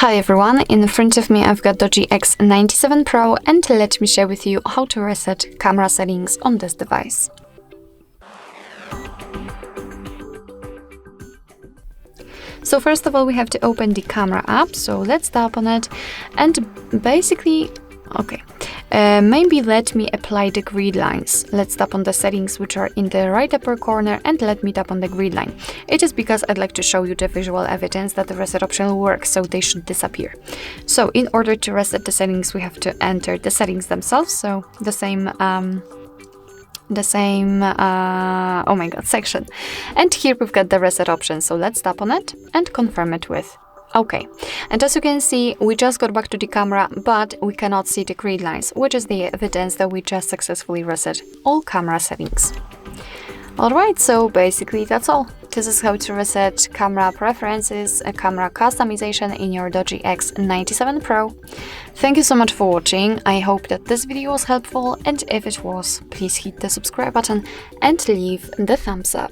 Hi everyone, in front of me I've got DOOGEE X97 Pro and let me share with you how to reset camera settings on this device. So first of all we have to open the camera app, so let's tap on it and basically, maybe let me apply the grid lines. Let's tap on the settings which are in the right upper corner and let me tap on the grid line. It is because I'd like to show you the visual evidence that the reset option will work, so they should disappear. So in order to reset the settings we have to enter the settings themselves, so the same section. And here we've got the reset option, so let's tap on it and confirm it with OK. And as you can see, we just got back to the camera, but we cannot see the grid lines, which is the evidence that we just successfully reset all camera settings. Alright, so basically that's all. This is how to reset camera preferences and camera customization in your DOOGEE X97 Pro. Thank you so much for watching. I hope that this video was helpful, and if it was, please hit the subscribe button and leave the thumbs up.